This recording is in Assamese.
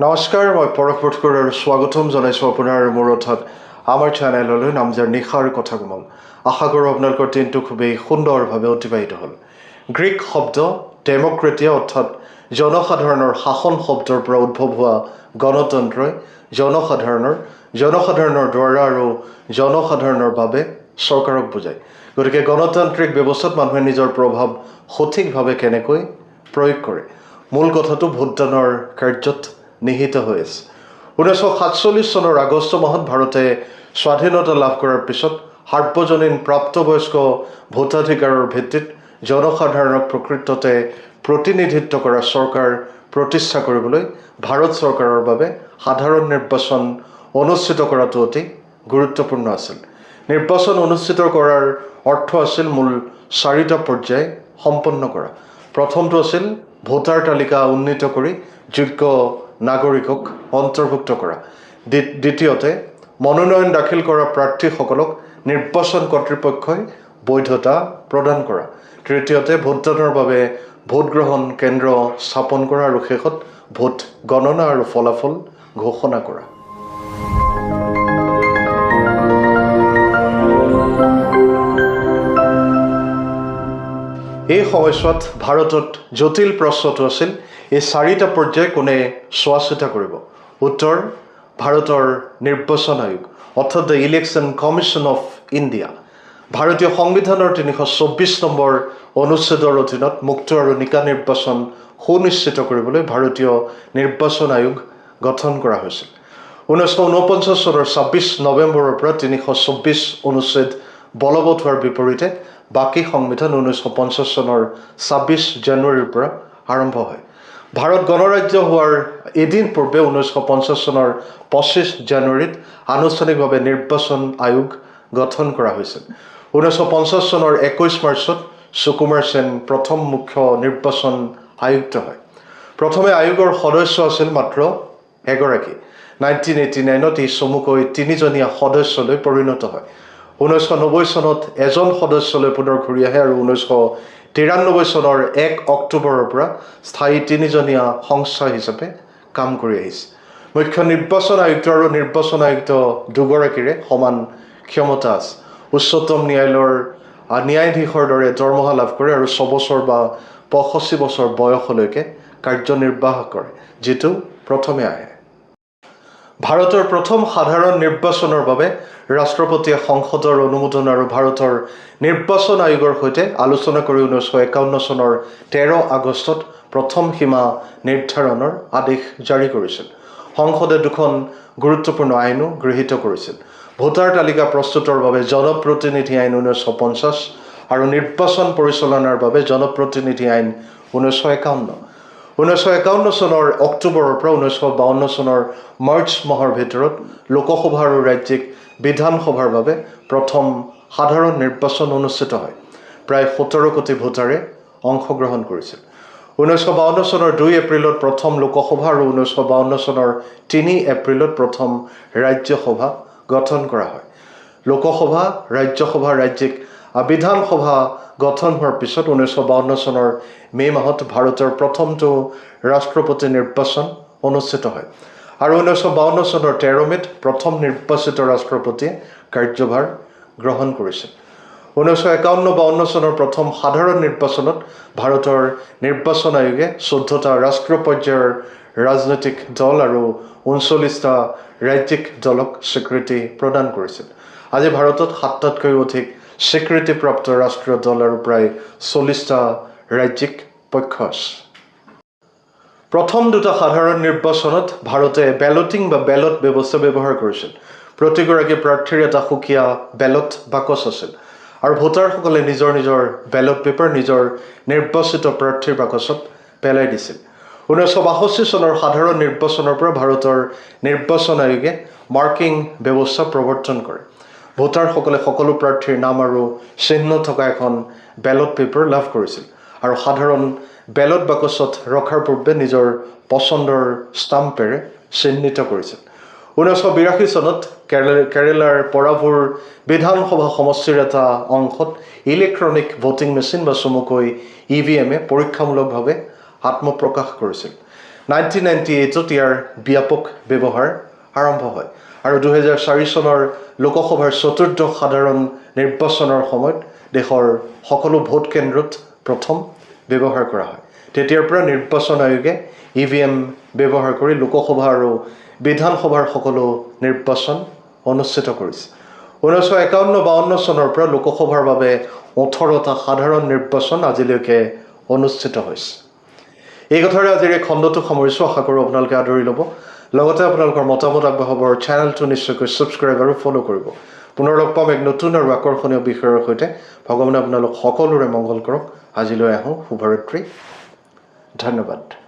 নমস্কাৰ, মই পৰশ পুটকৰ আৰু স্বাগতম জনাইছোঁ আপোনাৰ মোৰ অৰ্থাৎ আমাৰ চেনেললৈ নামজাৰ নিশাৰ কথা কোমল। আশা কৰোঁ আপোনালোকৰ দিনটো খুবেই সুন্দৰভাৱে অতিবাহিত হ'ল। গ্ৰীক শব্দ ডেম'ক্ৰেটিয়া অৰ্থাৎ জনসাধাৰণৰ শাসন শব্দৰ পৰা উদ্ভৱ হোৱা গণতন্ত্ৰই জনসাধাৰণৰ দ্বাৰা আৰু জনসাধাৰণৰ বাবে চৰকাৰক বুজায়। গতিকে গণতান্ত্ৰিক ব্যৱস্থাত মানুহে নিজৰ প্ৰভাৱ সঠিকভাৱে কেনেকৈ প্ৰয়োগ কৰে, মূল কথাটো ভোটদানৰ কাৰ্যত নিহিত হৈ আছে। 1947 চনৰ আগষ্ট মাহত ভাৰতে স্বাধীনতা লাভ কৰাৰ পিছত সাৰ্বজনীন প্ৰাপ্তবয়স্ক ভোটাধিকাৰৰ ভিত্তিত জনসাধাৰণক প্ৰকৃততে প্ৰতিনিধিত্ব কৰা চৰকাৰ প্ৰতিষ্ঠা কৰিবলৈ ভাৰত চৰকাৰৰ বাবে সাধাৰণ নিৰ্বাচন অনুষ্ঠিত কৰাটো অতি গুৰুত্বপূৰ্ণ আছিল। নিৰ্বাচন অনুষ্ঠিত কৰাৰ অৰ্থ আছিল মূল 4টা পৰ্যায় সম্পন্ন কৰা। প্ৰথমটো আছিল ভোটাৰ তালিকা উন্নীত কৰি যোগ্য নাগৰিকক অন্তৰ্ভুক্ত কৰা। দ্বিতীয়তে মনোনয়ন দাখিল কৰা প্ৰাৰ্থীসকলক নিৰ্বাচন কৰ্তৃপক্ষই বৈধতা প্ৰদান কৰা। তৃতীয়তে ভোটদানৰ বাবে ভোটগ্ৰহণ কেন্দ্ৰ স্থাপন কৰা আৰু শেষত ভোট গণনা আৰু ফলাফল ঘোষণা কৰা। এই সময়ছোৱাত ভাৰতত জটিল প্ৰশ্নটো আছিল এই 4টা পৰ্যায় কোনে চোৱা চিতা কৰিব। উত্তৰ ভাৰতৰ নিৰ্বাচন আয়োগ অৰ্থাৎ the election commission of India. ভাৰতীয় সংবিধানৰ 324 নম্বৰ অনুচ্ছেদৰ অধীনত মুক্ত আৰু নিকা নিৰ্বাচন সুনিশ্চিত কৰিবলৈ ভাৰতীয় নিৰ্বাচন আয়োগ গঠন কৰা হৈছিল। 1949 চনৰ 26 নৱেম্বৰৰ পৰা 324 অনুচ্ছেদ বলবৎ হোৱাৰ বিপৰীতে বাকী সংবিধান 1950 চনৰ 26 জানুৱাৰীৰ পৰা আৰম্ভ হয়। ভাৰত গণৰাজ্য হোৱাৰ এদিন পূৰ্বে 1950 চনৰ 25 জানুৱাৰীত আনুষ্ঠানিকভাৱে নিৰ্বাচন আয়োগ গঠন কৰা হৈছিল। 1950 চনৰ 21 মাৰ্চত সুকুমাৰ সেন প্ৰথম মুখ্য নিৰ্বাচন আয়ুক্ত হয়। প্ৰথমে আয়োগৰ সদস্য আছিল মাত্ৰ এগৰাকী। 1989ত ই চমুকৈ 3জনীয়া সদস্যলৈ পৰিণত হয়। 1990 চনত এজন সদস্যলৈ পুনৰ ঘূৰি আহে আৰু 1993 চনৰ 1 অক্টোবৰৰ পৰা স্থায়ী 3জনীয়া সংস্থা হিচাপে কাম কৰি আহিছে। মুখ্য নিৰ্বাচন আয়ুক্ত আৰু নিৰ্বাচন আয়ুক্ত দুগৰাকীৰে সমান ক্ষমতা আছে। উচ্চতম ন্যায়ালয়ৰ ন্যায়াধীশৰ দৰে দৰমহা লাভ কৰে আৰু 6 বছৰ বা 65 বছৰ বয়সলৈকে কাৰ্যনিৰ্বাহ কৰে, যিটো প্ৰথমে আহে। ভাৰতৰ প্ৰথম সাধাৰণ নিৰ্বাচনৰ বাবে ৰাষ্ট্ৰপতিয়ে সংসদৰ অনুমোদন আৰু ভাৰতৰ নিৰ্বাচন আয়োগৰ সৈতে আলোচনা কৰি 1951 চনৰ 13 আগষ্টত প্ৰথম সীমা নিৰ্ধাৰণৰ আদেশ জাৰি কৰিছিল। সংসদে 2খন গুৰুত্বপূৰ্ণ আইনো গৃহীত কৰিছিল। ভোটাৰ তালিকা প্ৰস্তুতৰ বাবে জনপ্ৰতিনিধি আইন 1950 আৰু নিৰ্বাচন পৰিচালনাৰ বাবে জনপ্ৰতিনিধি আইন 1951। 1951 চনৰ অক্টোবৰৰ পৰা 1952 চনৰ মাৰ্চ মাহৰ ভিতৰত লোকসভা আৰু ৰাজ্যিক বিধানসভাৰ বাবে প্ৰথম সাধাৰণ নিৰ্বাচন অনুষ্ঠিত হয়। প্ৰায় 17 কোটি ভোটাৰে অংশগ্ৰহণ কৰিছিল। 1952 চনৰ 2 এপ্ৰিলত প্ৰথম লোকসভা আৰু 1952 চনৰ 3 এপ্ৰিলত প্ৰথম ৰাজ্যসভা গঠন কৰা হয়। লোকসভা, ৰাজ্যসভা, ৰাজ্যিক বিধানসভা গঠন হোৱাৰ পিছত 1952 চনৰ মে মাহত ভাৰতৰ প্ৰথমটো ৰাষ্ট্ৰপতি নিৰ্বাচন অনুষ্ঠিত হয় আৰু 1952 চনৰ 13 মেত প্ৰথম নিৰ্বাচিত ৰাষ্ট্ৰপতিয়ে কাৰ্যভাৰ গ্ৰহণ কৰিছিল। 1951-52 চনৰ প্ৰথম সাধাৰণ নিৰ্বাচনত ভাৰতৰ নিৰ্বাচন আয়োগে 14টা ৰাষ্ট্ৰীয় পৰ্যায়ৰ ৰাজনৈতিক দল আৰু 39টা ৰাজ্যিক দলক স্বীকৃতি প্ৰদান কৰিছিল। আজি ভাৰতত 7টাতকৈ অধিক স্বীকৃতিপ্ৰাপ্ত ৰাষ্ট্ৰীয় দল আৰু প্ৰায় 40টা ৰাজ্যিক পক্ষ আছে। প্ৰথম 2টা সাধাৰণ নিৰ্বাচনত ভাৰতে বেলটিং বা বেলট ব্যৱস্থা ব্যৱহাৰ কৰিছিল। প্ৰতিগৰাকী প্ৰাৰ্থীৰ এটা সুকীয়া বেলট বাকচ আছিল আৰু ভোটাৰসকলে নিজৰ নিজৰ বেলট পেপাৰ নিজৰ নিৰ্বাচিত প্ৰাৰ্থীৰ বাকচত পেলাই দিছিল। 1962 চনৰ সাধাৰণ নিৰ্বাচনৰ পৰা ভাৰতৰ নিৰ্বাচন আয়োগে মাৰ্কিং ব্যৱস্থা প্ৰৱৰ্তন কৰে। ভোটাৰসকলে সকলো প্ৰাৰ্থীৰ নাম আৰু চিহ্ন থকা এখন বেলট পেপাৰ লাভ কৰিছিল আৰু সাধাৰণ বেলট বাকচত ৰখাৰ পূৰ্বে নিজৰ পচন্দৰ ষ্টাম্পেৰে চিহ্নিত কৰিছিল। 1982 চনত কেৰেলাৰ পৰাভূৰ বিধানসভা সমষ্টিৰ এটা অংশত ইলেক্ট্ৰনিক ভোটিং মেচিন বা চমুকৈ EVM পৰীক্ষামূলকভাৱে আত্মপ্ৰকাশ কৰিছিল। 1998ত ইয়াৰ ব্যাপক ব্যৱহাৰ আৰম্ভ হয় আৰু 2004 চনৰ লোকসভাৰ চতুৰ্থ সাধাৰণ নিৰ্বাচনৰ সময়ত দেশৰ সকলো ভোট কেন্দ্ৰত প্ৰথম ব্যৱহাৰ কৰা হয়। তেতিয়াৰ পৰা নিৰ্বাচন আয়োগে EVM ব্যৱহাৰ কৰি লোকসভা আৰু বিধানসভাৰ সকলো নিৰ্বাচন অনুষ্ঠিত কৰিছে। 1951-52 চনৰ পৰা লোকসভাৰ বাবে 18টা সাধাৰণ নিৰ্বাচন আজিলৈকে অনুষ্ঠিত হৈছে। এই কথাৰে আজিৰ এই খণ্ডটো সামৰিছোঁ। আশা কৰোঁ আপোনালোকে আদৰি ল'ব। লগতে আপোনালোকৰ মতামত আগবঢ়াব। চেনেলটো নিশ্চয়কৈ ছাবস্ক্ৰাইব আৰু ফ'ল' কৰিব। পুনৰ লগ পাম এক নতুন আৰু আকৰ্ষণীয় বিষয়ৰ সৈতে। ভগৱানে আপোনালোক সকলোৰে মংগল কৰক। আজিলৈ আহোঁ। শুভৰাত্ৰি। ধন্যবাদ।